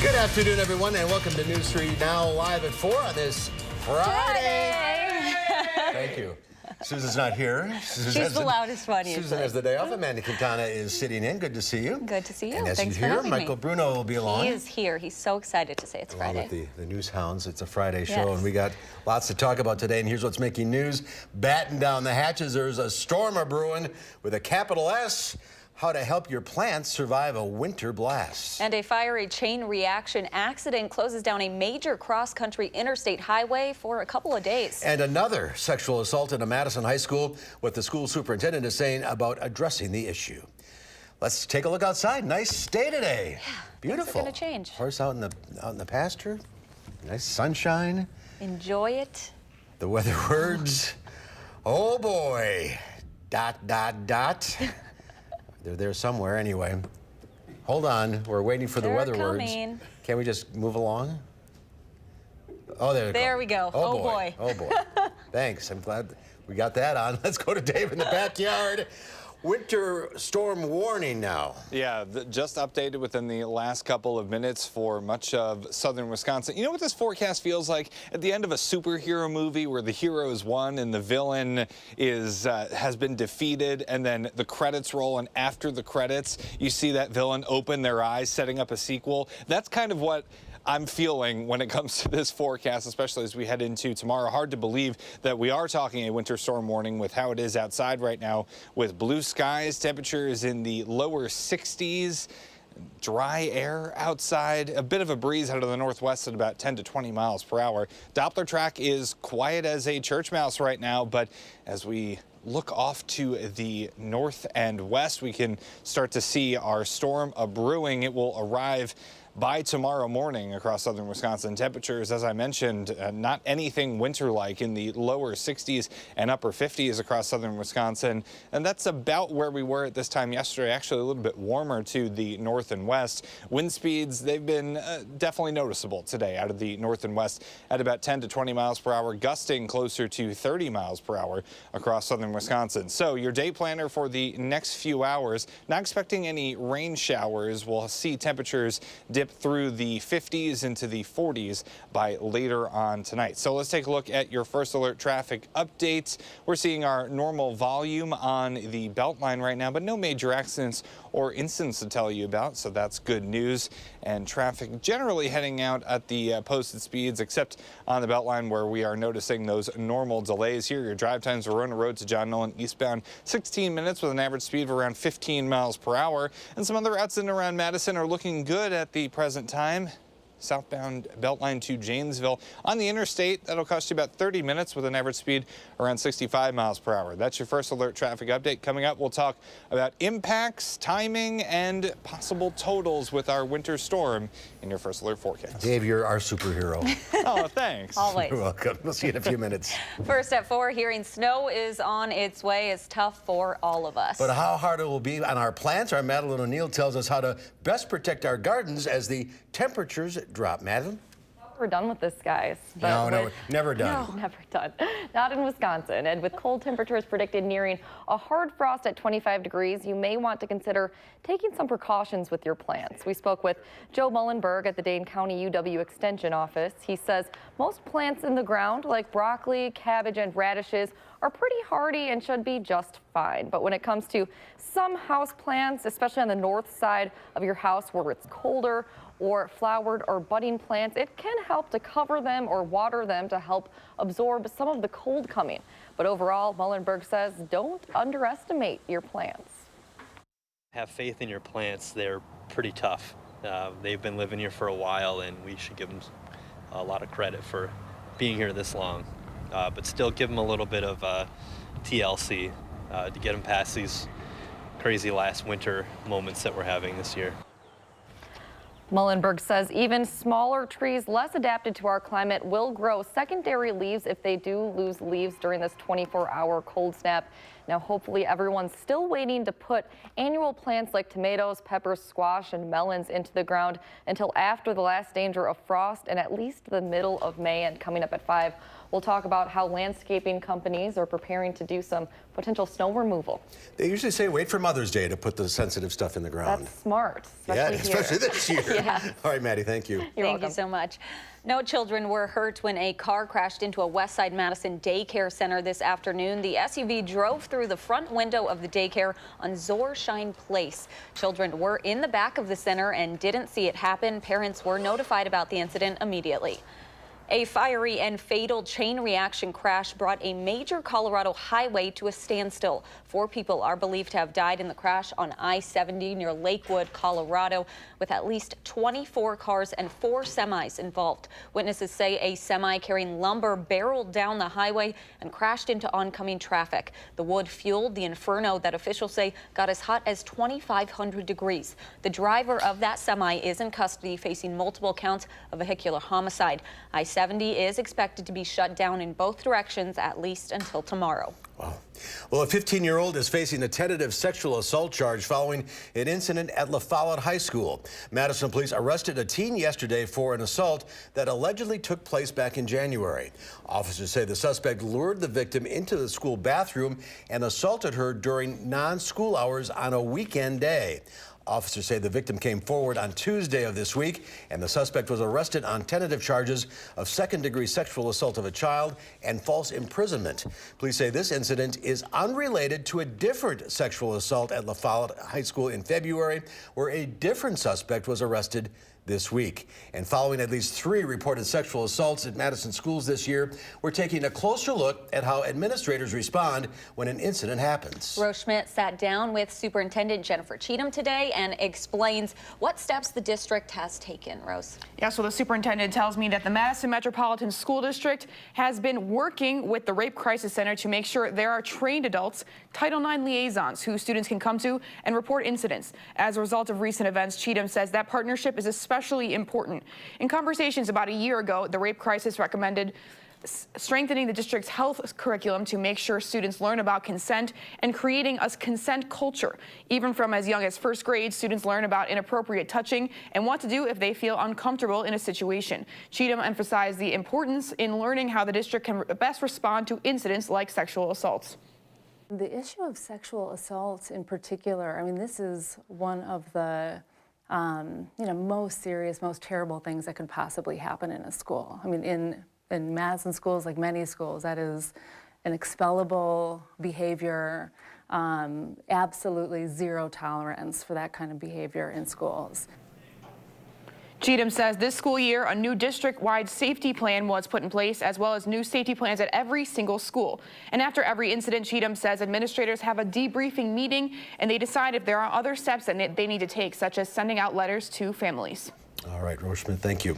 Good afternoon, everyone, and welcome to News 3 Now live at 4 on this Friday. Thank you. Susan's not here. She's the loudest one usually. Susan has the day off. Amanda Quintana is sitting in. Good to see you. Good to see you. And as Thanks you for hear, having Michael me. Bruno will be along. He is here. He's so excited to say it's Along Friday. with the News Hounds. It's a Friday show, Yes. and we got lots to talk about today. And here's what's making news. Batten down the hatches. There's a storm a-brewing with a capital S. How to help your plants survive a winter blast. And a fiery chain reaction accident closes down a major cross-country interstate highway for a couple of days. And another sexual assault in a Madison high school, what the school superintendent is saying about addressing the issue. Let's take a look outside. Nice day today. Yeah, beautiful. Things are going to change. Horse out in the pasture. Nice sunshine. Enjoy it. The weather words. Oh boy. ... They're there somewhere anyway. Hold on. We're waiting for the weather words. Can we just move along? Oh, there we go. Oh boy. Oh boy. Thanks. I'm glad we got that on. Let's go to Dave in the backyard. Winter storm warning now. Yeah, just updated within the last couple of minutes for much of southern Wisconsin. You know what this forecast feels like? At the end of a superhero movie where the hero is won and the villain has been defeated, and then the credits roll, and after the credits, you see that villain open their eyes, setting up a sequel. That's kind of what I'm feeling when it comes to this forecast, especially as we head into tomorrow. Hard to believe that we are talking a winter storm warning with how it is outside right now with blue skies, temperatures in the lower 60s, dry air outside, a bit of a breeze out of the northwest at about 10 to 20 miles per hour. Doppler track is quiet as a church mouse right now, but as we look off to the north and west, we can start to see our storm a-brewing. It will arrive by tomorrow morning across southern Wisconsin. Temperatures, as I mentioned, not anything winter-like, in the lower 60s and upper 50s across southern Wisconsin. And that's about where we were at this time yesterday, actually a little bit warmer to the north and west. Wind speeds, they've been definitely noticeable today out of the north and west at about 10 to 20 miles per hour, gusting closer to 30 miles per hour across southern Wisconsin. So your day planner for the next few hours, not expecting any rain showers. We'll see temperatures dip through the 50s into the 40s by later on tonight. So let's take a look at your first alert traffic updates. We're seeing our normal volume on the Beltline right now, but no major accidents or incidents to tell you about, so that's good news. And traffic generally heading out at the posted speeds, except on the Beltline where we are noticing those normal delays here. Your drive times Verona Road to John Nolan eastbound 16 minutes with an average speed of around 15 miles per hour. And some other routes in and around Madison are looking good at the present time. Southbound Beltline to Janesville on the interstate, that'll cost you about 30 minutes with an average speed around 65 miles per hour. That's your first alert traffic update. Coming up, we'll talk about impacts, timing, and possible totals with our winter storm in your first alert forecast. Dave, you're our superhero. Oh, thanks. Always. You're welcome. We'll see you in a few minutes. First at 4, hearing snow is on its way is tough for all of us. But how hard it will be on our plants, our Madeline O'Neill tells us how to best protect our gardens as the temperatures drop. Madeline? We're done with this, guys. No, never done. No, never done. Not in Wisconsin. And with cold temperatures predicted nearing a hard frost at 25 degrees, you may want to consider taking some precautions with your plants. We spoke with Joe Mullenberg at the Dane County UW Extension Office. He says most plants in the ground, like broccoli, cabbage, and radishes, are pretty hardy and should be just fine. But when it comes to some house plants, especially on the north side of your house where it's colder, or flowered or budding plants, it can help to cover them or water them to help absorb some of the cold coming. But overall, Mullenberg says don't underestimate your plants. Have faith in your plants. They're pretty tough. They've been living here for a while, and we should give them a lot of credit for being here this long. But still give them a little bit of TLC to get them past these crazy last winter moments that we're having this year. Mullenberg says even smaller trees less adapted to our climate will grow secondary leaves if they do lose leaves during this 24-hour cold snap. Now, hopefully everyone's still waiting to put annual plants like tomatoes, peppers, squash, and melons into the ground until after the last danger of frost and at least the middle of May. And coming up at 5, We'll talk about how landscaping companies are preparing to do some potential snow removal. They usually say wait for Mother's Day to put the sensitive stuff in the ground. That's smart, Yeah, especially here. this year. Yeah. All right, Maddie, thank you. Thank you so much. No children were hurt when a car crashed into a Westside Madison daycare center this afternoon. The SUV drove through the front window of the daycare on Zorshine Place. Children were in the back of the center and didn't see it happen. Parents were notified about the incident immediately. A fiery and fatal chain reaction crash brought a major Colorado highway to a standstill. 4 people are believed to have died in the crash on I-70 near Lakewood, Colorado, with at least 24 cars and 4 semis involved. Witnesses say a semi carrying lumber barreled down the highway and crashed into oncoming traffic. The wood fueled the inferno that officials say got as hot as 2,500 degrees. The driver of that semi is in custody, facing multiple counts of vehicular homicide. I-70 is expected to be shut down in both directions at least until tomorrow. Wow. Well, a 15-year-old is facing a tentative sexual assault charge following an incident at La Follette High School. Madison police arrested a teen yesterday for an assault that allegedly took place back in January. Officers say the suspect lured the victim into the school bathroom and assaulted her during non-school hours on a weekend day. Officers say the victim came forward on Tuesday of this week, and the suspect was arrested on tentative charges of second-degree sexual assault of a child and false imprisonment. Police say this incident is unrelated to a different sexual assault at La Follette High School in February, where a different suspect was arrested this week. And following at least 3 reported sexual assaults at Madison schools this year, we're taking a closer look at how administrators respond when an incident happens. Rose Schmidt sat down with Superintendent Jennifer Cheatham today and explains what steps the district has taken. Rose. Yeah, so the superintendent tells me that the Madison Metropolitan School District has been working with the Rape Crisis Center to make sure there are trained adults, Title IX liaisons who students can come to and report incidents. As a result of recent events, Cheatham says that partnership is especially important. In conversations about a year ago, the Rape Crisis recommended strengthening the district's health curriculum to make sure students learn about consent and creating a consent culture. Even from as young as first grade, students learn about inappropriate touching and what to do if they feel uncomfortable in a situation. Cheatham emphasized the importance in learning how the district can best respond to incidents like sexual assaults. The issue of sexual assault in particular, I mean, this is one of the most serious, most terrible things that could possibly happen in a school. I mean, in Madison schools, like many schools, that is an expellable behavior, absolutely zero tolerance for that kind of behavior in schools. Cheatham says this school year, a new district-wide safety plan was put in place, as well as new safety plans at every single school. And after every incident, Cheatham says administrators have a debriefing meeting, and they decide if there are other steps that they need to take, such as sending out letters to families. All right, Rose Schmidt, thank you.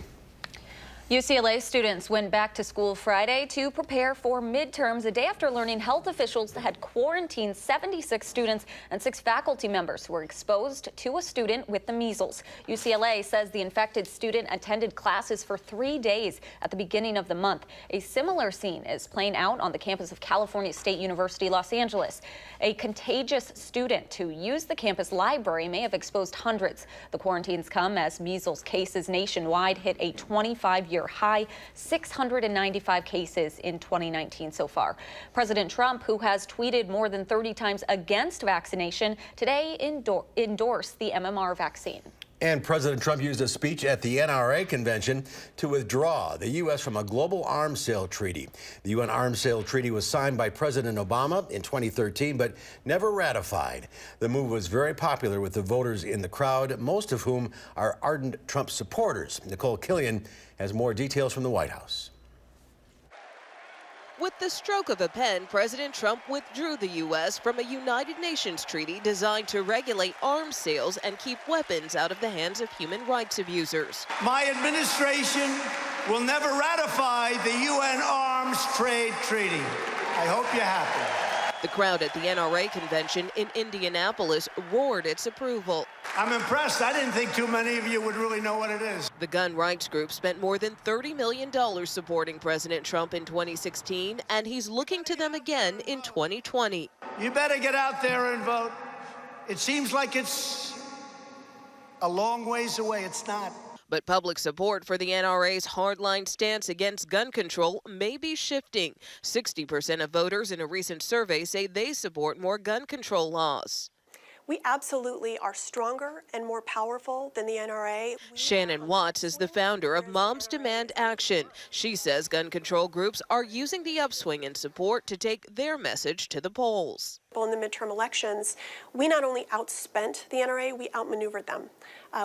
UCLA students went back to school Friday to prepare for midterms, a day after learning health officials had quarantined 76 students and 6 faculty members who were exposed to a student with the measles. UCLA says the infected student attended classes for 3 days at the beginning of the month. A similar scene is playing out on the campus of California State University, Los Angeles. A contagious student who used the campus library may have exposed hundreds. The quarantines come as measles cases nationwide hit a 25-year high, 695 cases in 2019 so far. President Trump, who has tweeted more than 30 times against vaccination, today endorsed the MMR vaccine. And President Trump used a speech at the NRA convention to withdraw the U.S. from a global arms sale treaty. The UN arms sale treaty was signed by President Obama in 2013, but never ratified. The move was very popular with the voters in the crowd, most of whom are ardent Trump supporters. Nicole Killian has more details from the White House. With the stroke of a pen, President Trump withdrew the U.S. from a United Nations treaty designed to regulate arms sales and keep weapons out of the hands of human rights abusers. My administration will never ratify the UN Arms Trade Treaty. I hope you're happy. The crowd at the NRA convention in Indianapolis roared its approval. I'm impressed. I didn't think too many of you would really know what it is. The gun rights group spent more than $30 million supporting President Trump in 2016, and he's looking to them again in 2020. You better get out there and vote. It seems like it's a long ways away. It's not. But public support for the NRA's hardline stance against gun control may be shifting. 60% of voters in a recent survey say they support more gun control laws. We absolutely are stronger and more powerful than the NRA. Shannon Watts is the founder of Moms Demand Action. She says gun control groups are using the upswing in support to take their message to the polls. In the midterm elections, we not only outspent the NRA, we outmaneuvered them.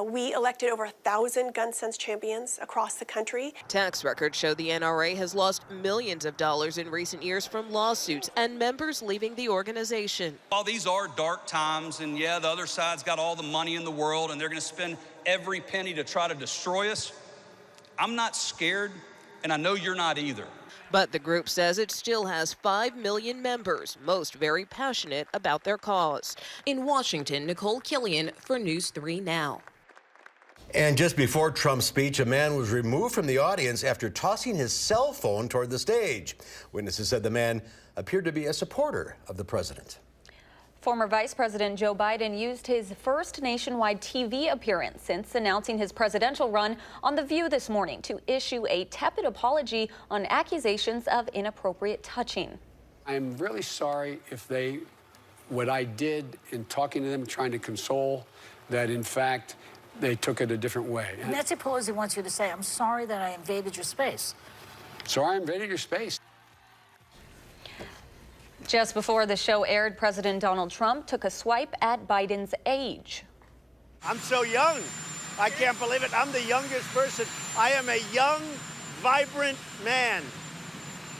We elected over 1,000 gun sense champions across the country. Tax records show the NRA has lost millions of dollars in recent years from lawsuits and members leaving the organization. While these are dark times, and yeah, the other side's got all the money in the world and they're going to spend every penny to try to destroy us, I'm not scared, and I know you're not either. But the group says it still has 5 million members, most very passionate about their cause. In Washington, Nicole Killian for News 3 Now. And just before Trump's speech, a man was removed from the audience after tossing his cell phone toward the stage. Witnesses said the man appeared to be a supporter of the president. Former Vice President Joe Biden used his first nationwide TV appearance since announcing his presidential run on The View this morning to issue a tepid apology on accusations of inappropriate touching. I'm really sorry if what I did in talking to them, trying to console, that in fact they took it a different way. Nancy Pelosi wants you to say, I'm sorry that I invaded your space. Sorry I invaded your space. Just before the show aired, President Donald Trump took a swipe at Biden's age. I'm so young. I can't believe it. I'm the youngest person. I am a young, vibrant man.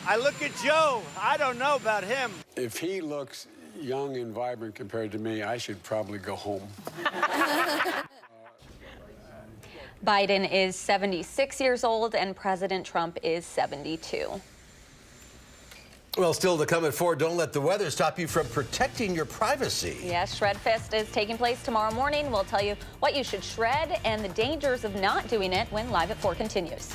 I look at Joe. I don't know about him. If he looks young and vibrant compared to me, I should probably go home. Biden is 76 years old and President Trump is 72. Well, still to come at 4, don't let the weather stop you from protecting your privacy. Yes, Shred Fest is taking place tomorrow morning. We'll tell you what you should shred and the dangers of not doing it when Live at 4 continues.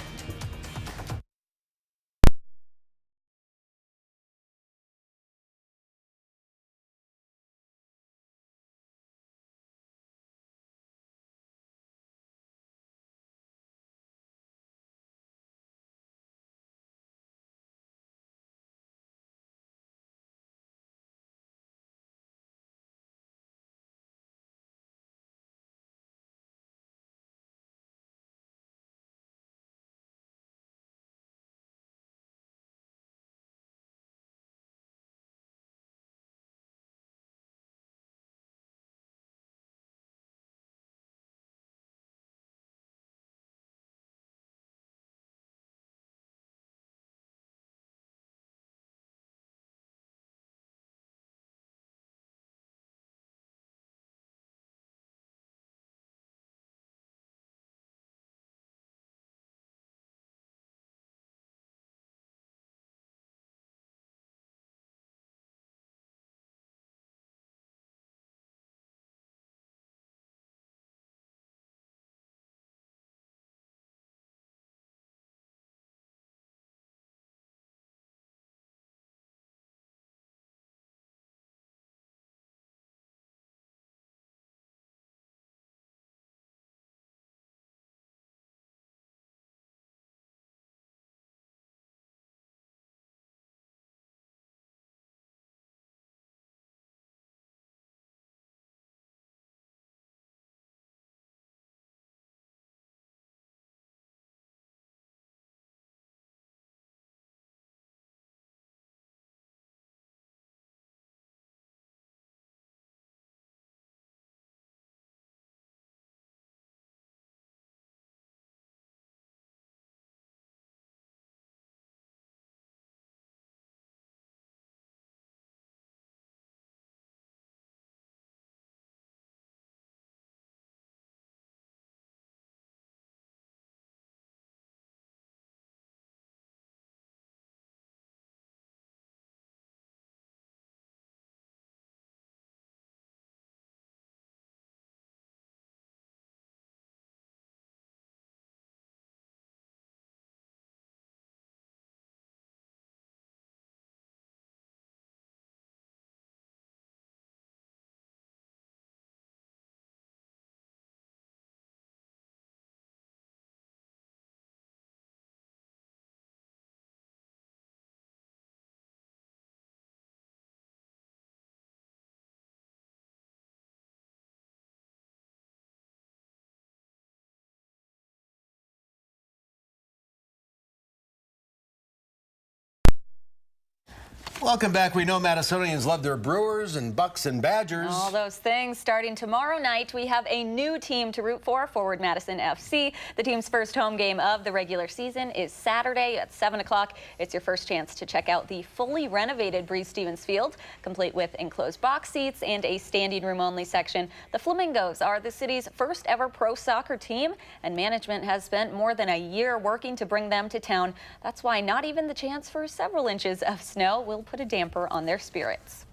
Welcome back. We know Madisonians love their Brewers and Bucks and Badgers. All those things. Starting tomorrow night, we have a new team to root for, Forward Madison FC. The team's first home game of the regular season is Saturday at 7 o'clock. It's your first chance to check out the fully renovated Breeze Stevens Field, complete with enclosed box seats and a standing room only section. The Flamingos are the city's first ever pro soccer team, and management has spent more than a year working to bring them to town. That's why not even the chance for several inches of snow will put a damper on their spirits.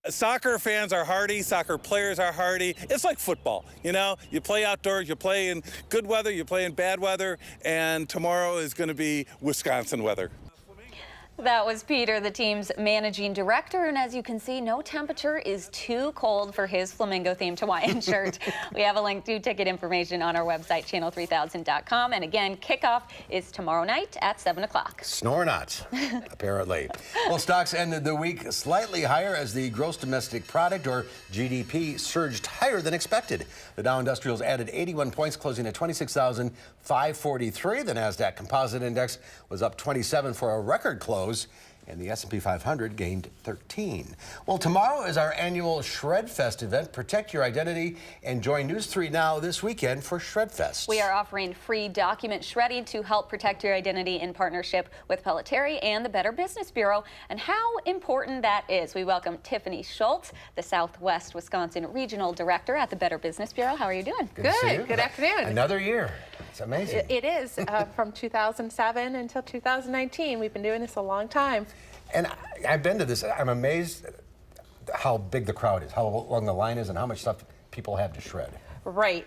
Soccer fans are hardy, soccer players are hardy. It's like football, you know? You play outdoors, you play in good weather, you play in bad weather, and tomorrow is going to be Wisconsin weather. That was Peter, the team's managing director, and as you can see, no temperature is too cold for his flamingo-themed Hawaiian shirt. We have a link to ticket information on our website, channel3000.com, and again, kickoff is tomorrow night at 7 o'clock. Snore not, apparently. Well, stocks ended the week slightly higher as the gross domestic product, or GDP, surged higher than expected. The Dow Industrials added 81 points, closing at 26,543. The NASDAQ Composite Index was up 27 for a record close, and the S&P 500 gained 13. Well, tomorrow is our annual Shred Fest event. Protect your identity and join News 3 Now this weekend for Shred Fest. We are offering free document shredding to help protect your identity in partnership with Pelletieri and the Better Business Bureau. And how important that is. We welcome Tiffany Schultz, the Southwest Wisconsin Regional Director at the Better Business Bureau. How are you doing? Good to see you. Good afternoon. Another year. It's amazing. It is. From 2007 until 2019. We've been doing this a long time. And I've been to this. I'm amazed how big the crowd is, how long the line is, and how much stuff people have to shred. Right.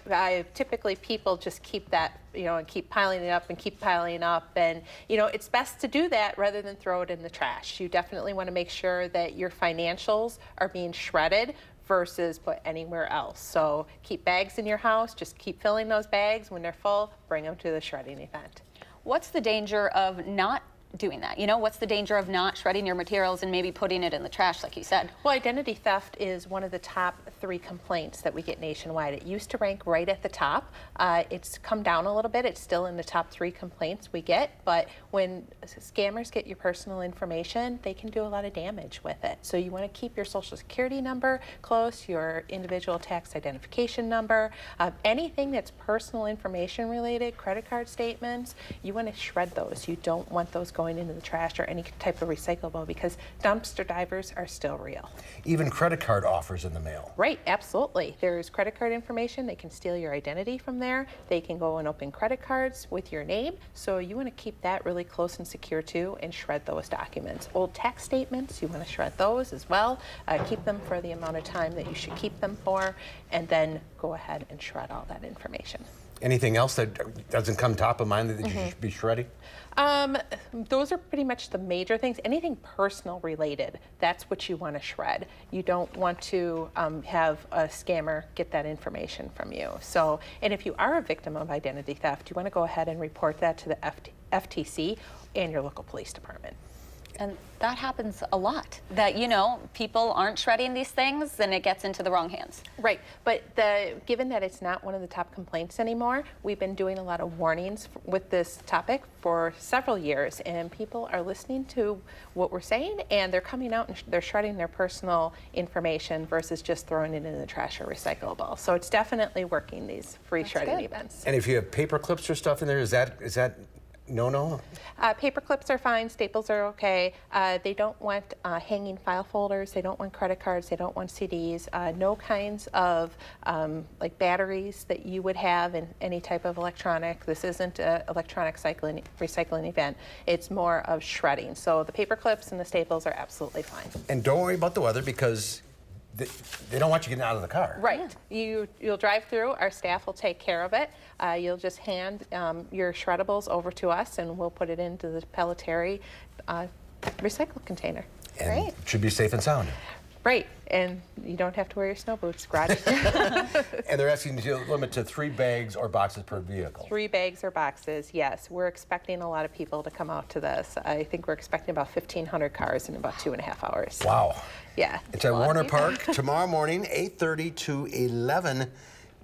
Typically, people just keep that, and keep piling it up and keep piling up. And, it's best to do that rather than throw it in the trash. You definitely want to make sure that your financials are being shredded versus put anywhere else. So keep bags in your house. Just keep filling those bags. When they're full, bring them to the shredding event. What's the danger of not doing that? What's the danger of not shredding your materials and maybe putting it in the trash, like you said? Well, identity theft is one of the top 3 complaints that we get nationwide. It used to rank right at the top. It's come down a little bit. It's still in the top 3 complaints we get, but when scammers get your personal information, they can do a lot of damage with it. So you want to keep your social security number close, your individual tax identification number, anything that's personal information related, credit card statements, you want to shred those. You don't want those going into the trash or any type of recyclable, because dumpster divers are still real. Even credit card offers in the mail. Right, absolutely. There's credit card information. They can steal your identity from there. They can go and open credit cards with your name. So you want to keep that really close and secure too, and shred those documents. Old tax statements, you want to shred those as well. Keep them for the amount of time that you should keep them for, and then go ahead and shred all that information. Anything else that doesn't come top of mind that you should be shredding? Those are pretty much the major things. Anything personal related, that's what you want to shred. You don't want to have a scammer get that information from you. So, and if you are a victim of identity theft, you want to go ahead and report that to the FTC and your local police department. And that happens a lot, that, people aren't shredding these things and it gets into the wrong hands. Right, but given that it's not one of the top complaints anymore, we've been doing a lot of warnings with this topic for several years, and people are listening to what we're saying, and they're coming out and they're shredding their personal information versus just throwing it in the trash or recyclable. So it's definitely working, these free shredding events. And if you have paper clips or stuff in there, is that no? Paper clips are fine, staples are okay. They don't want hanging file folders, they don't want credit cards, they don't want CDs, no kinds of like batteries that you would have in any type of electronic. This isn't an electronic recycling event, it's more of shredding. So the paper clips and the staples are absolutely fine. And don't worry about the weather, because they don't want you getting out of the car. Right. Yeah. You'll drive through, our staff will take care of it. You'll just hand your shreddables over to us, and we'll put it into the Pelletieri recycle container. And it should be safe and sound. Right, and you don't have to wear your snow boots, garage. And they're asking you to limit to 3 bags or boxes per vehicle. 3 bags or boxes, yes. We're expecting a lot of people to come out to this. I think we're expecting about 1,500 cars in about 2.5 hours. Wow. Yeah. It's at Warner Park tomorrow morning, 8:30 to 11.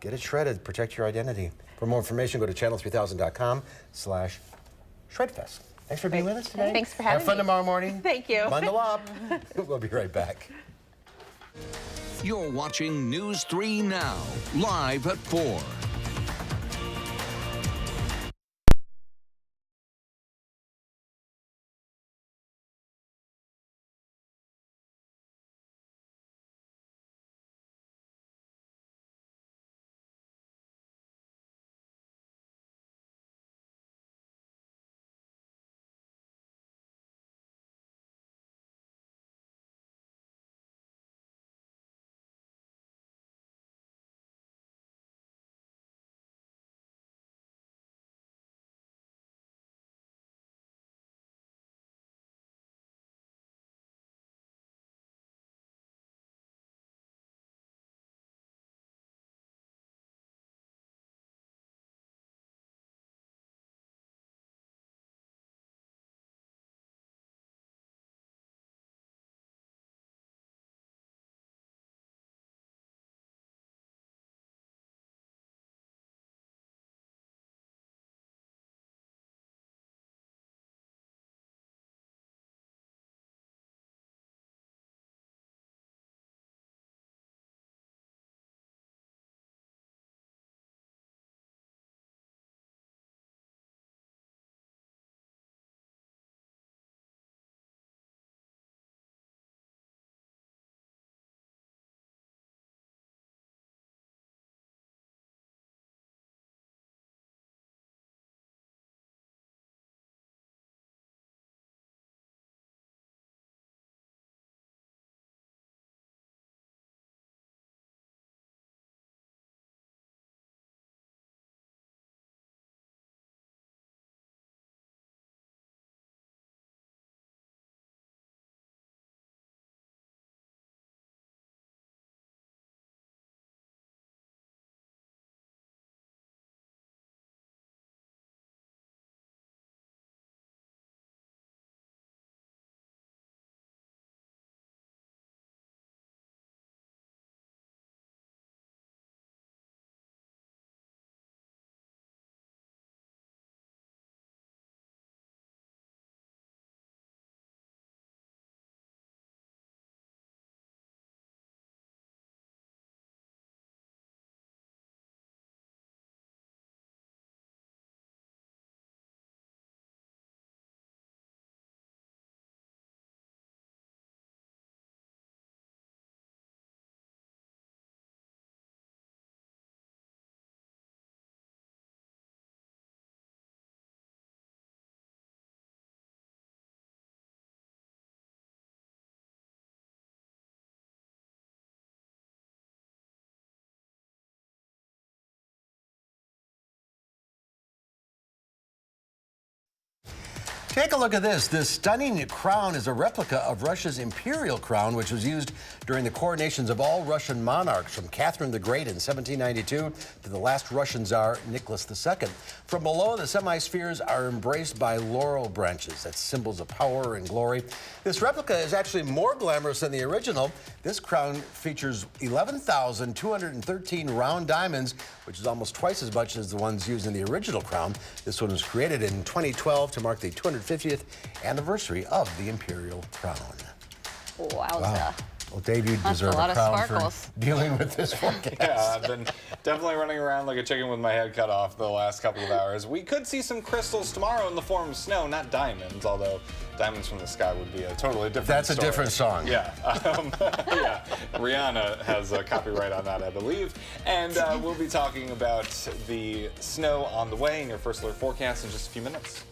Get it shredded. Protect your identity. For more information, go to channel3000.com/shredfest. Thanks for being with us today. Thanks for having me. Have fun tomorrow morning. Thank you. Bundle up. We'll be right back. You're watching News 3 Now, live at 4. Take a look at this. This stunning crown is a replica of Russia's imperial crown, which was used during the coronations of all Russian monarchs, from Catherine the Great in 1792 to the last Russian Tsar, Nicholas II. From below, the semi-spheres are embraced by laurel branches. That's symbols of power and glory. This replica is actually more glamorous than the original. This crown features 11,213 round diamonds, which is almost twice as much as the ones used in the original crown. This one was created in 2012 to mark the 250th anniversary of the imperial crown. Wowza. Wow. Well, Dave, you That's deserve a lot a of crown sparkles. for dealing with this forecast. Yeah, I've been definitely running around like a chicken with my head cut off the last couple of hours. We could see some crystals tomorrow in the form of snow, not diamonds, although diamonds from the sky would be a totally different That's story. a different song. Yeah. Yeah. Rihanna has a copyright on that, I believe. And we'll be talking about the snow on the way in your first alert forecast in just a few minutes.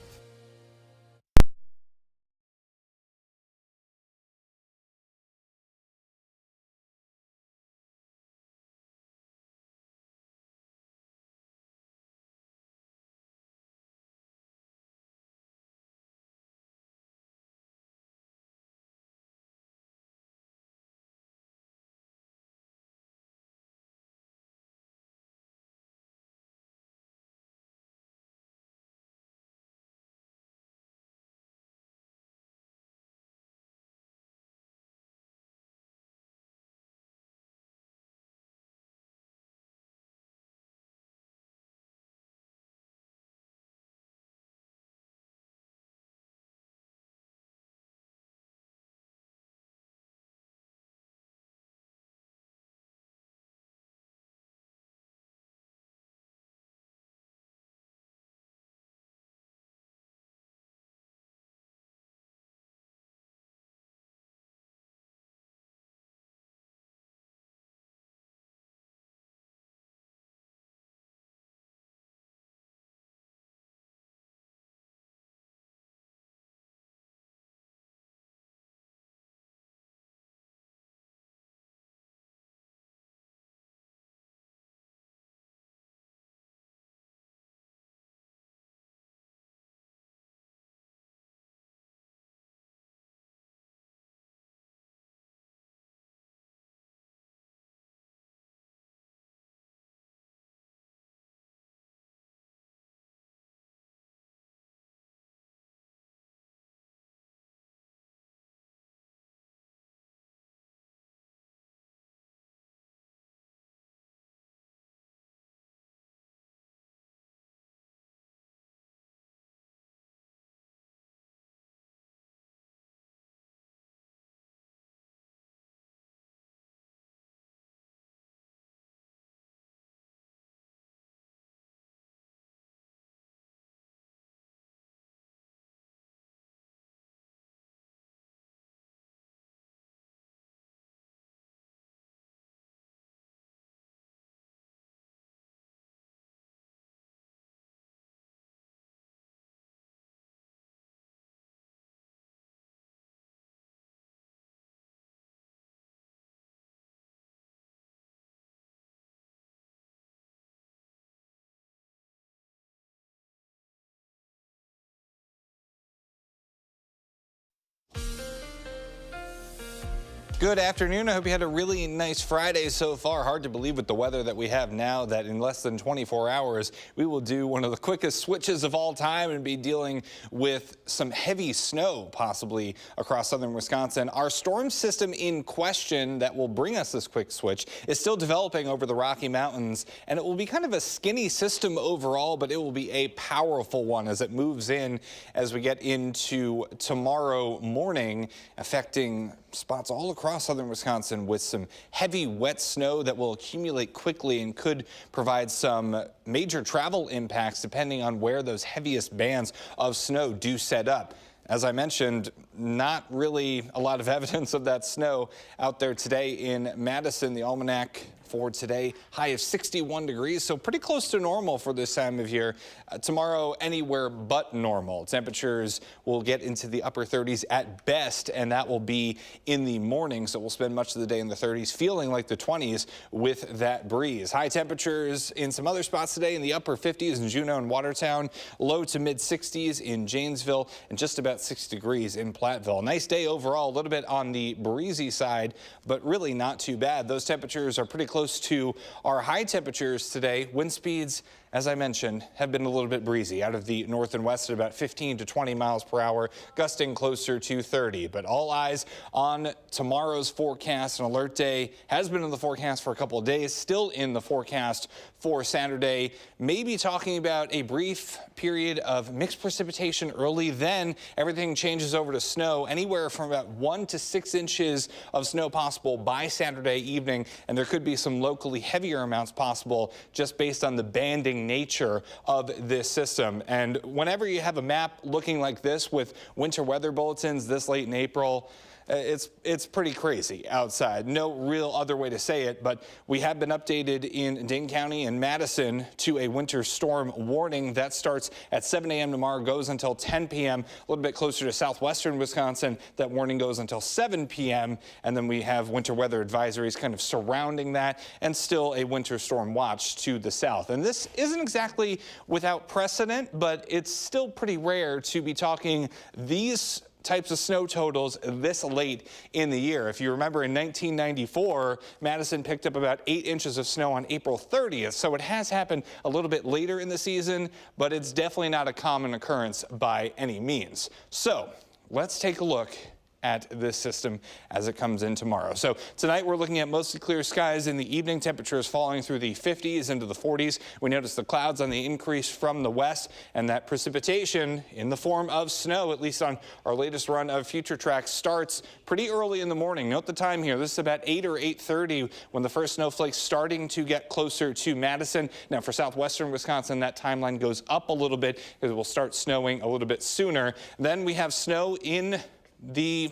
Good afternoon. I hope you had a really nice Friday so far. Hard to believe with the weather that we have now that in less than 24 hours, we will do one of the quickest switches of all time and be dealing with some heavy snow possibly across southern Wisconsin. Our storm system in question that will bring us this quick switch is still developing over the Rocky Mountains, and it will be kind of a skinny system overall, but it will be a powerful one as it moves in as we get into tomorrow morning, affecting spots all across southern Wisconsin with some heavy wet snow that will accumulate quickly and could provide some major travel impacts depending on where those heaviest bands of snow do set up. As I mentioned, not really a lot of evidence of that snow out there today in Madison. The almanac for today, high of 61 degrees, so pretty close to normal for this time of year. Tomorrow, anywhere but normal. Temperatures will get into the upper 30s at best, and that will be in the morning, so we'll spend much of the day in the 30s, feeling like the 20s with that breeze. High temperatures in some other spots today in the upper 50s in Juneau and Watertown, low to mid 60s in Janesville, and just about 6 degrees in Platteville. Nice day overall, a little bit on the breezy side, but really not too bad. Those temperatures are pretty close to our high temperatures today. Wind speeds, as I mentioned, have been a little bit breezy out of the north and west at about 15 to 20 miles per hour, gusting closer to 30. But all eyes on tomorrow's forecast. An alert day has been in the forecast for a couple of days, still in the forecast for Saturday. Maybe talking about a brief period of mixed precipitation early, then everything changes over to snow, anywhere from about 1 to 6 inches of snow possible by Saturday evening, and there could be some locally heavier amounts possible just based on the banding nature of this system. And whenever you have a map looking like this with winter weather bulletins this late in April, it's pretty crazy outside. No real other way to say it, but we have been updated in Dane County and Madison to a winter storm warning that starts at 7 a.m. tomorrow, goes until 10 p.m. A little bit closer to southwestern Wisconsin, that warning goes until 7 p.m. And then we have winter weather advisories kind of surrounding that, and still a winter storm watch to the south. And this isn't exactly without precedent, but it's still pretty rare to be talking these types of snow totals this late in the year. If you remember, in 1994, Madison picked up about 8 inches of snow on April 30th. So it has happened a little bit later in the season, but it's definitely not a common occurrence by any means. So let's take a look at this system as it comes in tomorrow. So tonight we're looking at mostly clear skies in the evening. Temperatures falling through the 50s into the 40s. We notice the clouds on the increase from the west, and that precipitation in the form of snow, at least on our latest run of Future Track, starts pretty early in the morning. Note the time here. This is about 8 or 8:30 when the first snowflakes starting to get closer to Madison. Now for southwestern Wisconsin, that timeline goes up a little bit because it will start snowing a little bit sooner. Then we have snow in the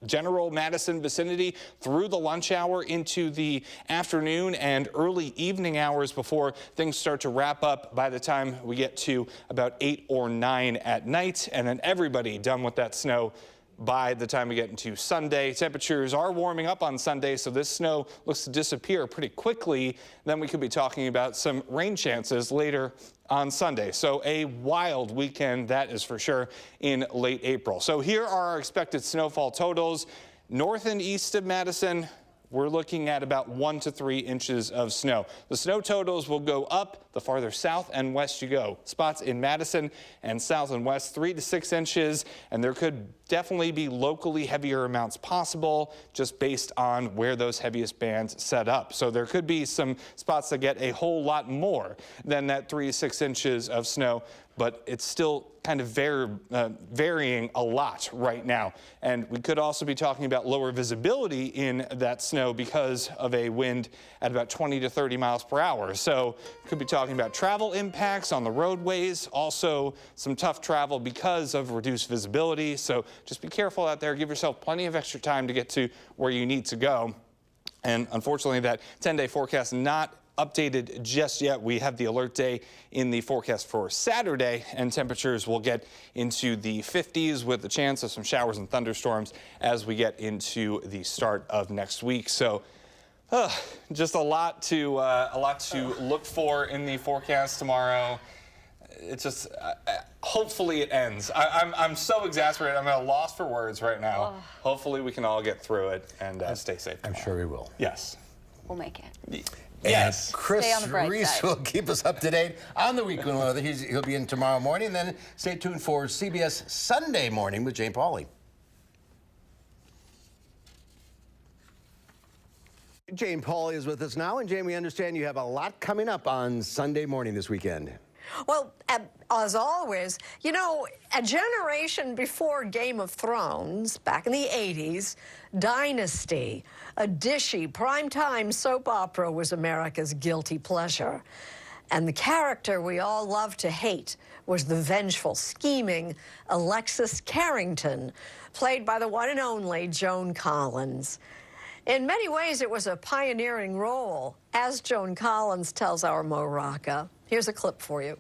general Madison vicinity through the lunch hour into the afternoon and early evening hours before things start to wrap up by the time we get to about 8 or 9 at night, and then everybody done with that snow by the time we get into Sunday. Temperatures are warming up on Sunday, so this snow looks to disappear pretty quickly. Then we could be talking about some rain chances later on Sunday. So a wild weekend, that is for sure, in late April. So here are our expected snowfall totals. North and east of Madison, we're looking at about 1 to 3 inches of snow. The snow totals will go up the farther south and west you go. Spots in Madison and south and west, 3 to 6 inches, and there could definitely be locally heavier amounts possible just based on where those heaviest bands set up. So there could be some spots that get a whole lot more than that 3 to 6 inches of snow, but it's still kind of varying a lot right now. And we could also be talking about lower visibility in that snow because of a wind at about 20 to 30 miles per hour. So could be talking about travel impacts on the roadways, also some tough travel because of reduced visibility. So just be careful out there. Give yourself plenty of extra time to get to where you need to go. And unfortunately, that 10-day forecast not updated just yet. We have the alert day in the forecast for Saturday, and temperatures will get into the 50s with the chance of some showers and thunderstorms as we get into the start of next week. So just a lot to look for in the forecast tomorrow. It's just, hopefully it ends. I'm so exasperated. I'm at a loss for words right now. Oh. Hopefully we can all get through it and stay safe. I'm sure we will. Yes. We'll make it. Yes. And Chris Stay on the bright Reese side. will keep us up to date on the weekend weather. He'll be in tomorrow morning. And then stay tuned for CBS Sunday Morning with Jane Pauley. Jane Pauley is with us now. And Jane, we understand you have a lot coming up on Sunday morning this weekend. Well, as always, you know, a generation before Game of Thrones, back in the 80s, Dynasty, a dishy, primetime soap opera was America's guilty pleasure. And the character we all love to hate was the vengeful, scheming Alexis Carrington, played by the one and only Joan Collins. In many ways, it was a pioneering role, as Joan Collins tells our Mo Rocca. Here's a clip for you.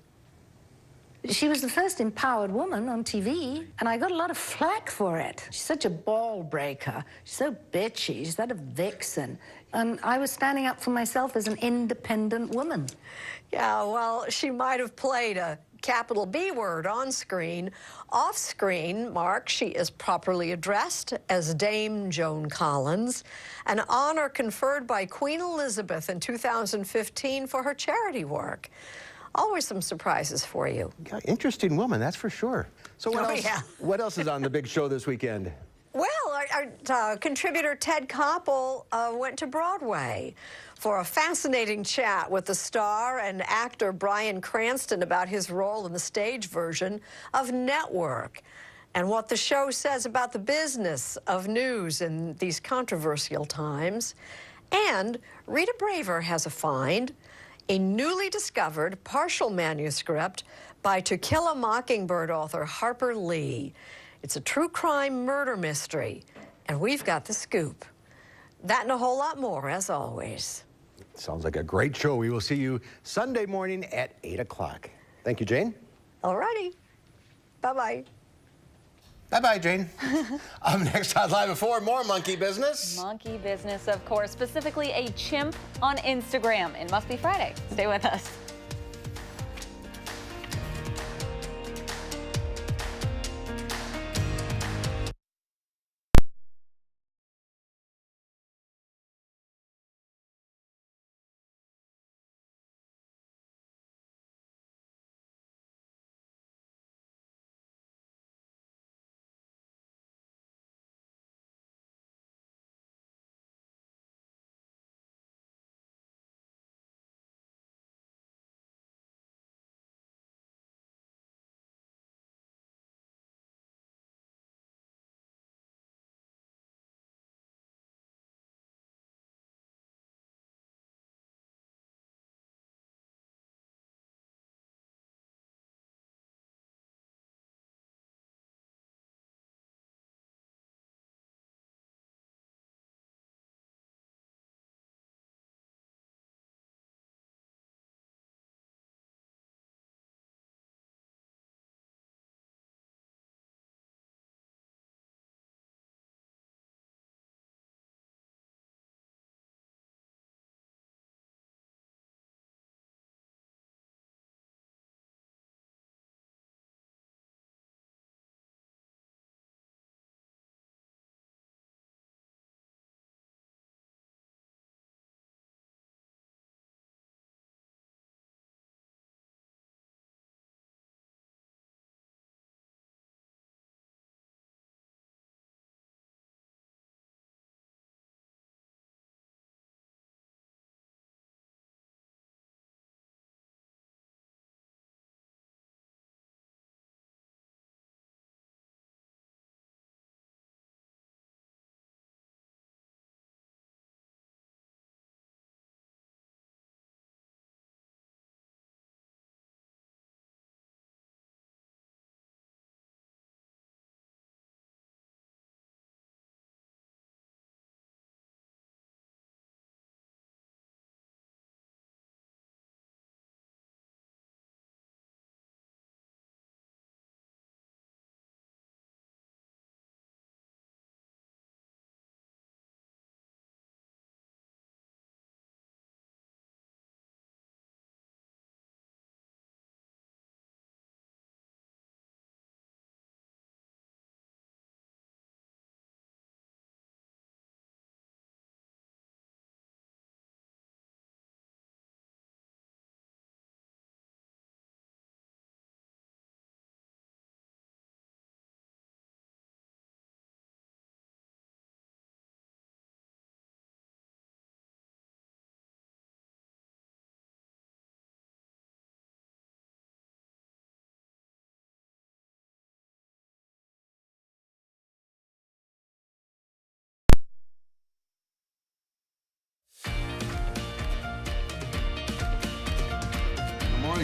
She was the first empowered woman on TV, and I got a lot of flack for it. She's such a ball breaker. She's so bitchy. She's that a vixen. And I was standing up for myself as an independent woman. Yeah, well, she might have played a capital B word on screen. Off screen, Mark, she is properly addressed as Dame Joan Collins, an honor conferred by Queen Elizabeth in 2015 for her charity work. Always some surprises for you. Yeah, interesting woman, that's for sure. So what else is on the big show this weekend? Well, our contributor Ted Koppel went to Broadway for a fascinating chat with the star and actor Bryan Cranston about his role in the stage version of Network and what the show says about the business of news in these controversial times. And Rita Braver has a find, a newly discovered partial manuscript by To Kill a Mockingbird author Harper Lee. It's a true crime murder mystery, and we've got the scoop. That and a whole lot more, as always. Sounds like a great show. We will see you Sunday morning at 8 o'clock. Thank you, Jane. All righty. Bye-bye. Bye-bye, Jane. Up next on Live at 4, more monkey business. Monkey business, of course, specifically a chimp on Instagram. It must be Friday. Stay with us.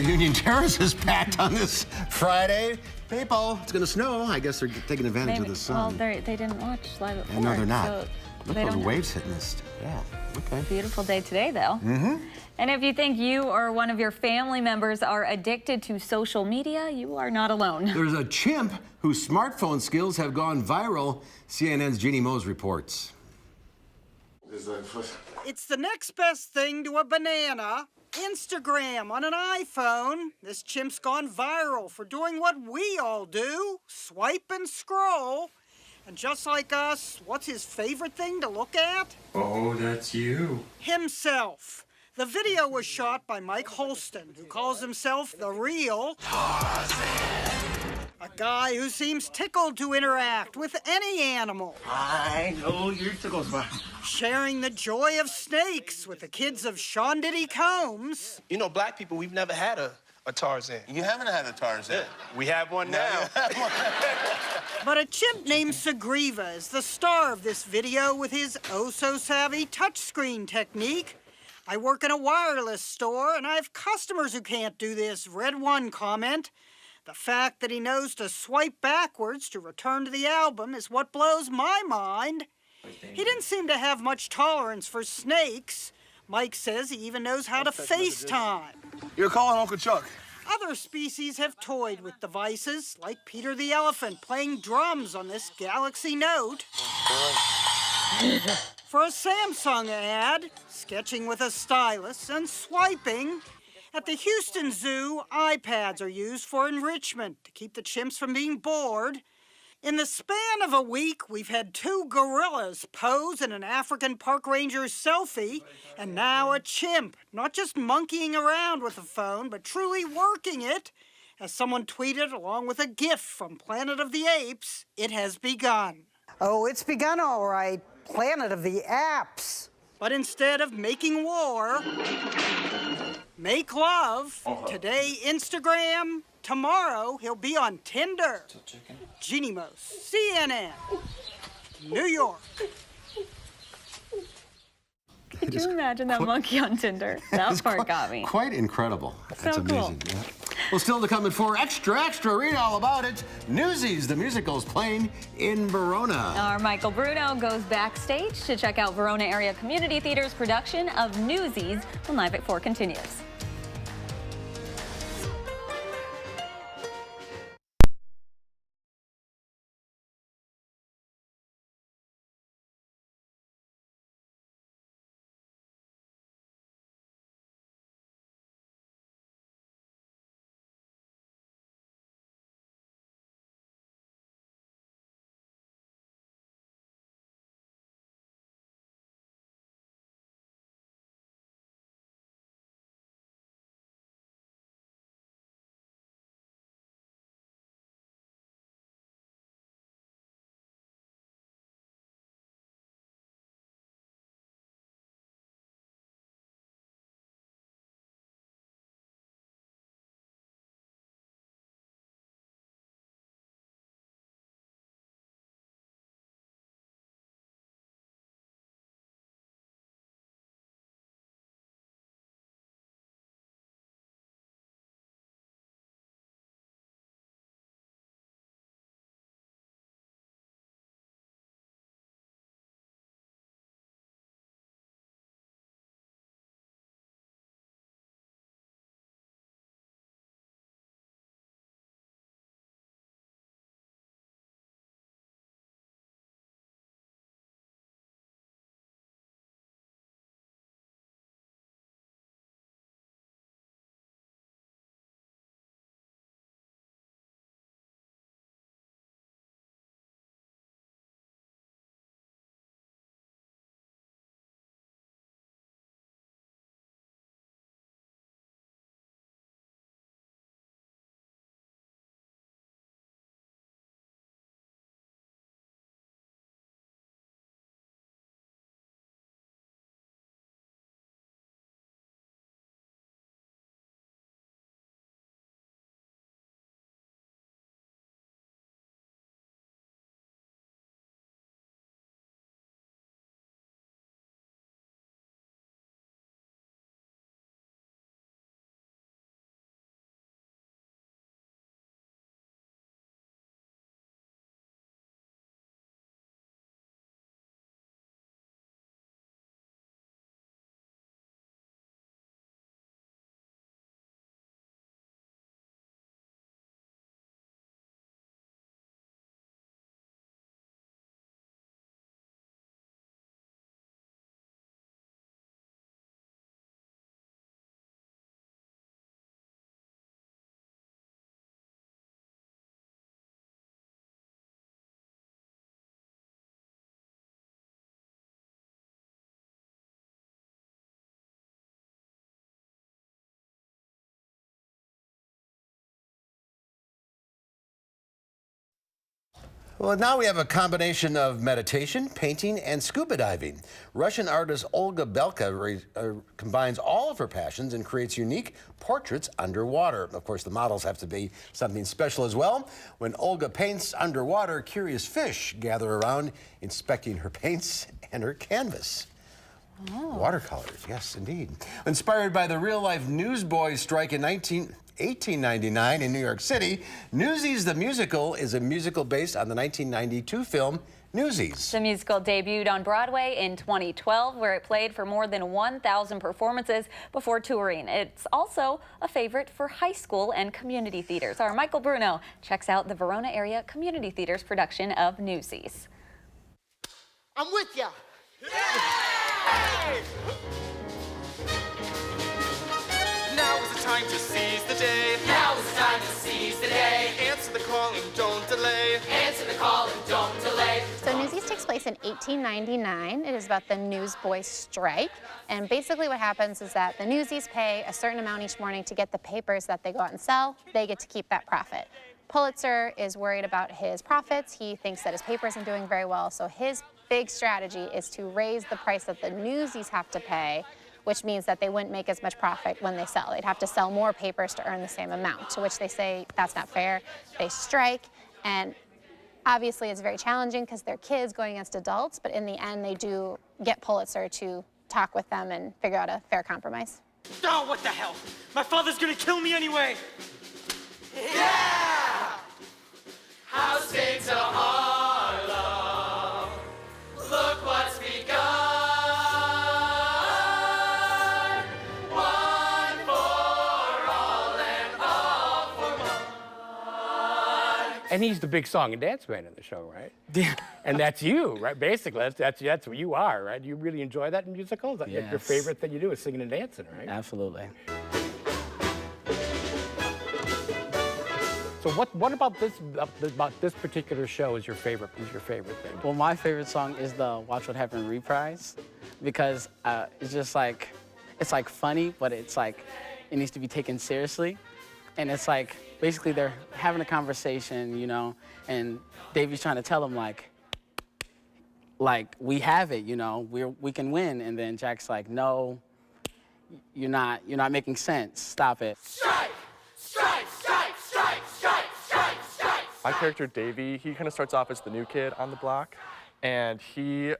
Union Terrace is packed on this Friday. People, it's going to snow. I guess they're taking advantage of the sun. Well, they didn't watch Live at 4. No, they're not. So Look, they those don't waves hitting this. Yeah, okay. Beautiful day today, though. Mm-hmm. And if you think you or one of your family members are addicted to social media, you are not alone. There's a chimp whose smartphone skills have gone viral. CNN's Jeannie Mose reports. It's the next best thing to a banana. Instagram on an iPhone. This chimp's gone viral for doing what we all do, swipe and scroll. And just like us, what's his favorite thing to look at? Oh, that's you. Himself. The video was shot by Mike Holston, who calls himself the real a guy who seems tickled to interact with any animal. I know you're tickled. Sharing the joy of snakes with the kids of Sean Diddy Combs. You know, black people, we've never had a Tarzan. You haven't had a Tarzan. We have one now. But a chimp named Sagriva is the star of this video with his oh-so-savvy touchscreen technique. I work in a wireless store, and I have customers who can't do this, read one comment. The fact that he knows to swipe backwards to return to the album is what blows my mind. He didn't seem to have much tolerance for snakes. Mike says he even knows how to FaceTime. You're calling Uncle Chuck. Other species have toyed with devices, like Peter the elephant playing drums on this Galaxy Note. For a Samsung ad, sketching with a stylus and swiping. At the Houston Zoo, iPads are used for enrichment to keep the chimps from being bored. In the span of a week, we've had 2 gorillas pose in an African park ranger's selfie, and now a chimp, not just monkeying around with a phone, but truly working it. As someone tweeted along with a GIF from Planet of the Apes, it has begun. Oh, it's begun all right. Planet of the Apps. But instead of making war, make love. Today, Instagram. Tomorrow, he'll be on Tinder. Jeannie Mose, CNN, New York. Could you imagine that monkey on Tinder? That part got me. Quite incredible. That's So amazing. Yeah. Well, still to come at 4, extra, read all about it. Newsies, the musical's playing in Verona. Our Michael Bruno goes backstage to check out Verona Area Community Theater's production of Newsies when Live at 4 continues. Well, now we have a combination of meditation, painting, and scuba diving. Russian artist Olga Belka combines all of her passions and creates unique portraits underwater. Of course, the models have to be something special as well. When Olga paints underwater, curious fish gather around, inspecting her paints and her canvas. Oh. Watercolors, yes, indeed. Inspired by the real-life Newsboys strike in 1899 in New York City, Newsies the Musical is a musical based on the 1992 film Newsies. The musical debuted on Broadway in 2012, where it played for more than 1,000 performances before touring. It's also a favorite for high school and community theaters. Our Michael Bruno checks out the Verona area community theater's production of Newsies. I'm with ya. Now is the time to seize the day. Now is the time to seize the day. Answer the call and don't delay. Answer the call and don't delay. So Newsies takes place in 1899. It is about the newsboys strike. And basically what happens is that the newsies pay a certain amount each morning to get the papers that they go out and sell. They get to keep that profit. Pulitzer is worried about his profits. He thinks that his paper isn't doing very well. So his big strategy is to raise the price that the newsies have to pay, which means that they wouldn't make as much profit when they sell. They'd have to sell more papers to earn the same amount, to which they say that's not fair. They strike, and obviously it's very challenging because they're kids going against adults, but in the end they do get Pulitzer to talk with them and figure out a fair compromise. Oh, what the hell? My father's gonna kill me anyway. Yeah! How's things at Harlem? Look what's begun. One for all and all for one. And he's the big song and dance man in the show, right? Yeah. And that's you, right? Basically, that's what you are, right? You really enjoy that in musicals? Yes. Your favorite thing you do is singing and dancing, right? Absolutely. So what about this particular show is your favorite thing? Well, my favorite song is the Watch What Happened reprise, because it's just like, it's like funny, but it's like, it needs to be taken seriously. And it's like, basically they're having a conversation, you know, and Davey's trying to tell them like we have it, you know, we can win. And then Jack's like, no, you're not making sense. Stop it. Strike! Strike! Strike! Strike! Strike! Strike! Strike! My character, Davey, he kind of starts off as the new kid on the block, and he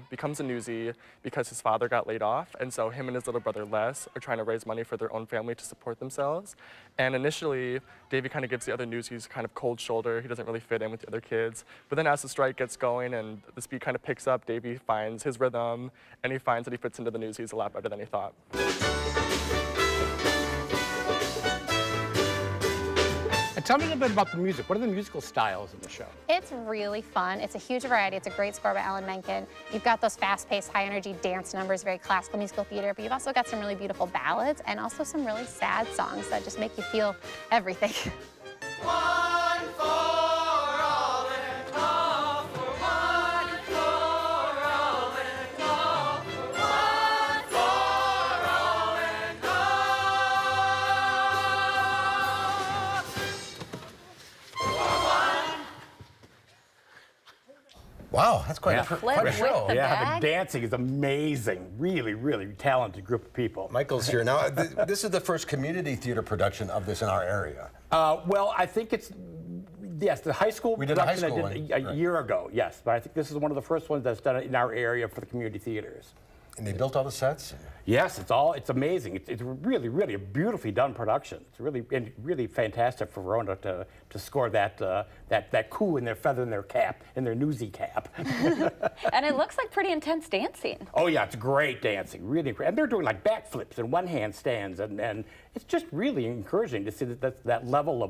becomes a newsie because his father got laid off, and so him and his little brother, Les, are trying to raise money for their own family to support themselves. And initially, Davey kind of gives the other newsies kind of cold shoulder. He doesn't really fit in with the other kids. But then as the strike gets going and the speed kind of picks up, Davey finds his rhythm, and he finds that he fits into the newsies a lot better than he thought. And tell me a little bit about the music. What are the musical styles in the show? It's really fun. It's a huge variety. It's a great score by Alan Menken. You've got those fast-paced, high-energy dance numbers, very classical musical theater, but you've also got some really beautiful ballads and also some really sad songs that just make you feel everything. One for all and all for one for all and all for one for all and all for one. Wow, that's quite a show. Yeah, the dancing is amazing. Really, really talented group of people. Michael's here. Now, this is the first community theater production of this in our area. Well, I think it's, yes, the high school production I did a year ago, yes. But I think this is one of the first ones that's done in our area for the community theaters. And they built all the sets? Yes, it's amazing. It's really, really a beautifully done production. It's really fantastic for Verona to score that coup in their feather in their cap, in their newsy cap. And it looks like pretty intense dancing. Oh yeah, it's great dancing, really great. And they're doing like backflips and one-hand stands, and it's just really encouraging to see that level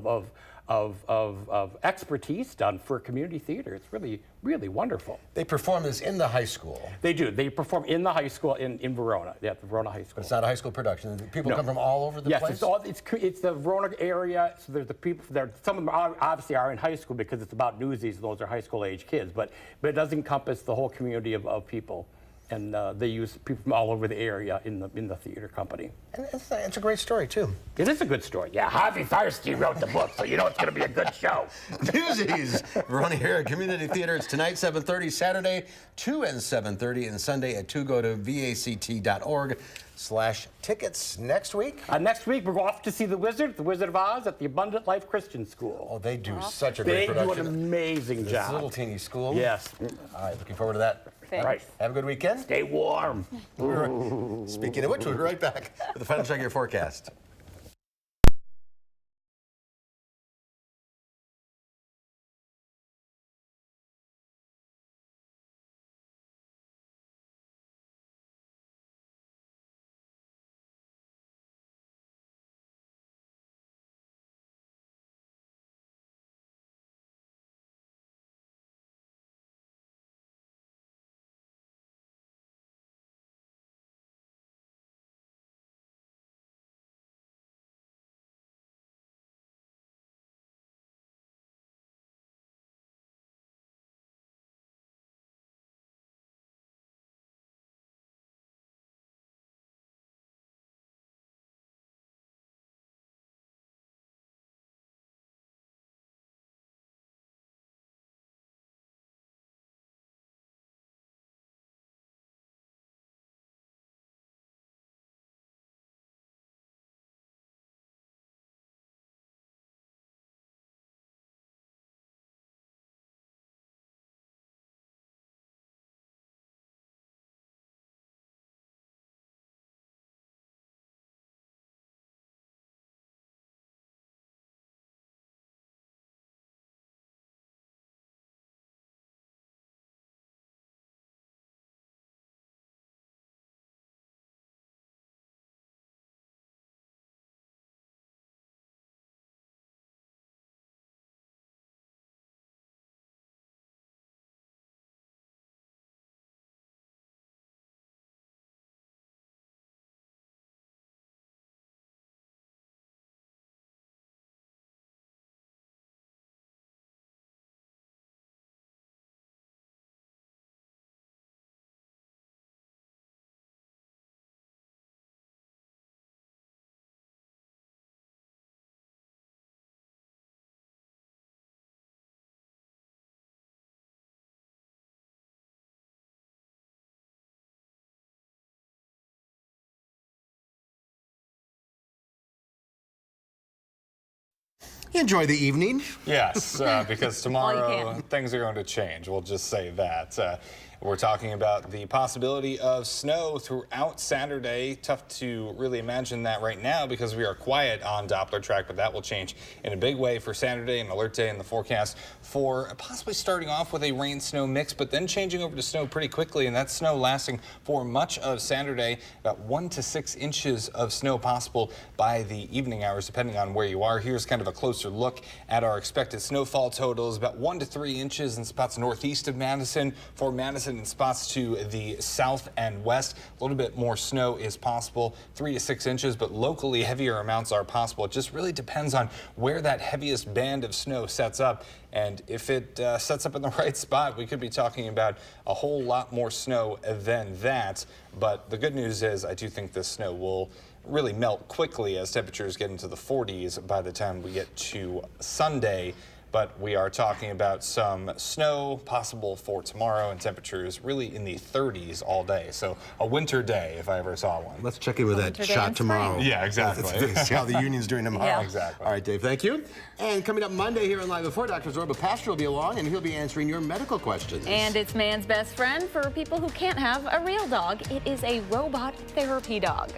of expertise done for community theater. It's really, really wonderful. They perform this in the high school. They do. They perform in the high school in Verona. Yeah, the Verona High School. But it's not a high school production. People come from all over the place? Yes, it's the Verona area. So there's the people there. Some of them obviously are in high school because it's about newsies. Those are high school age kids. But it does encompass the whole community of people. and they use people from all over the area in the theater company. And it's a great story, too. It is a good story. Yeah, Harvey Fierstein wrote the book, so you know it's going to be a good show. Newsies, Verona here at Community Theater. It's tonight, 7:30, Saturday, 2 and 7:30, and Sunday at 2. Go to vact.org/tickets. Next week? Next week, we're off to see The Wizard of Oz at the Abundant Life Christian School. Oh, they do such a great production. They do an amazing job. This little teeny school. Yes. All right, looking forward to that. All right. Have a good weekend. Stay warm. Speaking of which, we'll be right back with the final check of your forecast. Enjoy the evening. Yes, because tomorrow things are going to change. We'll just say that. We're talking about the possibility of snow throughout Saturday. Tough to really imagine that right now because we are quiet on Doppler track, but that will change in a big way for Saturday, an alert day in the forecast for possibly starting off with a rain-snow mix, but then changing over to snow pretty quickly, and that snow lasting for much of Saturday. About 1 to 6 inches of snow possible by the evening hours, depending on where you are. Here's kind of a closer look at our expected snowfall totals. About 1 to 3 inches in spots northeast of Madison. For Madison, in spots to the south and west, a little bit more snow is possible, 3 to 6 inches, but locally heavier amounts are possible. It just really depends on where that heaviest band of snow sets up. And if it sets up in the right spot, we could be talking about a whole lot more snow than that. But the good news is I do think this snow will really melt quickly as temperatures get into the 40s by the time we get to Sunday. But we are talking about some snow possible for tomorrow and temperatures really in the 30s all day. So a winter day if I ever saw one. Let's check in with that shot tomorrow. Yeah, exactly. Let's see how the union's doing tomorrow. Yeah. Exactly. All right, Dave, thank you. And coming up Monday here on Live at 4, Dr. Zorba Pastor will be along and he'll be answering your medical questions. And it's man's best friend for people who can't have a real dog. It is a robot therapy dog.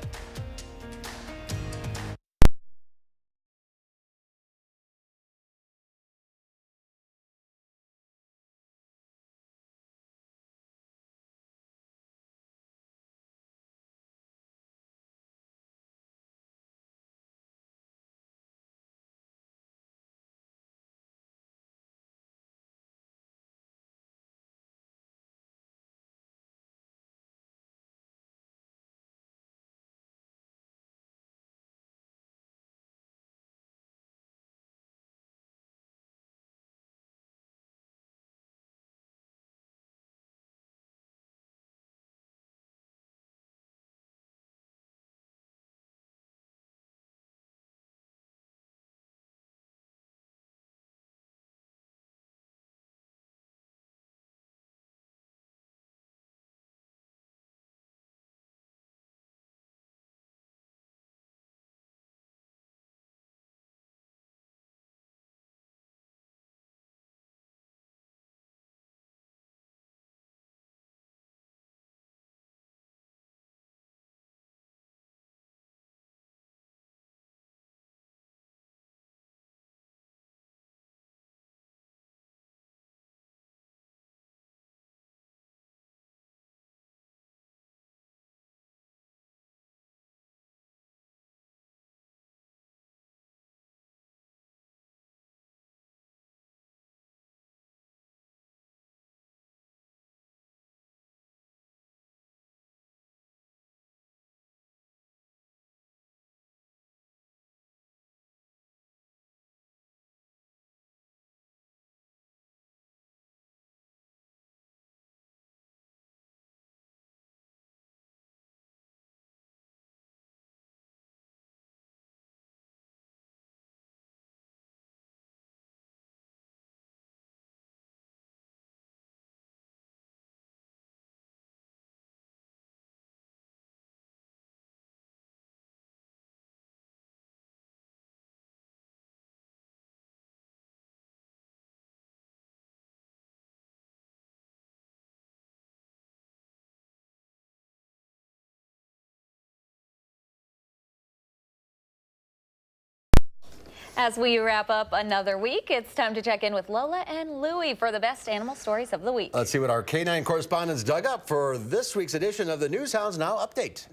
As we wrap up another week, it's time to check in with Lola and Louie for the best animal stories of the week. Let's see what our canine correspondents dug up for this week's edition of the Newshounds Now Update.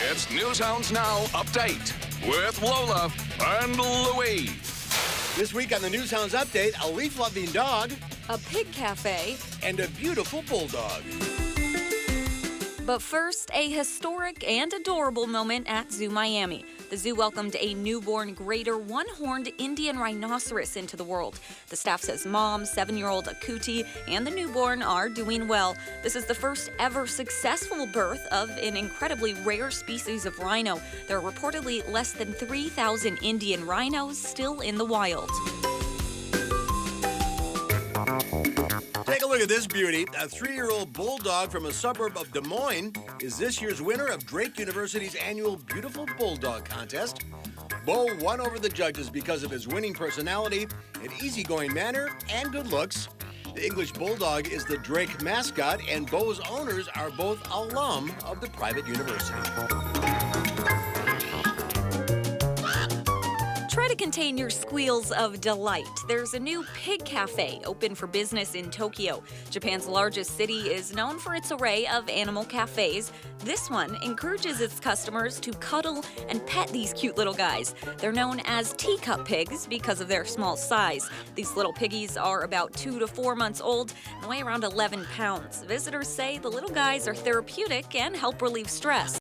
It's Newshounds Now Update with Lola and Louie. This week on the Newshounds Update, a leaf-loving dog, a pig cafe, and a beautiful bulldog. But first, a historic and adorable moment at Zoo Miami. The zoo welcomed a newborn greater one-horned Indian rhinoceros into the world. The staff says Mom, 7-year-old Akuti, and the newborn are doing well. This is the first ever successful birth of an incredibly rare species of rhino. There are reportedly less than 3,000 Indian rhinos still in the wild. Take a look at this beauty. A 3-year-old bulldog from a suburb of Des Moines is this year's winner of Drake University's annual Beautiful Bulldog Contest. Bo won over the judges because of his winning personality, an easygoing manner, and good looks. The English Bulldog is the Drake mascot, and Bo's owners are both alum of the private university. Try to contain your squeals of delight. There's a new pig cafe open for business in Tokyo. Japan's largest city is known for its array of animal cafes. This one encourages its customers to cuddle and pet these cute little guys. They're known as teacup pigs because of their small size. These little piggies are about 2 to 4 months old and weigh around 11 pounds. Visitors say the little guys are therapeutic and help relieve stress.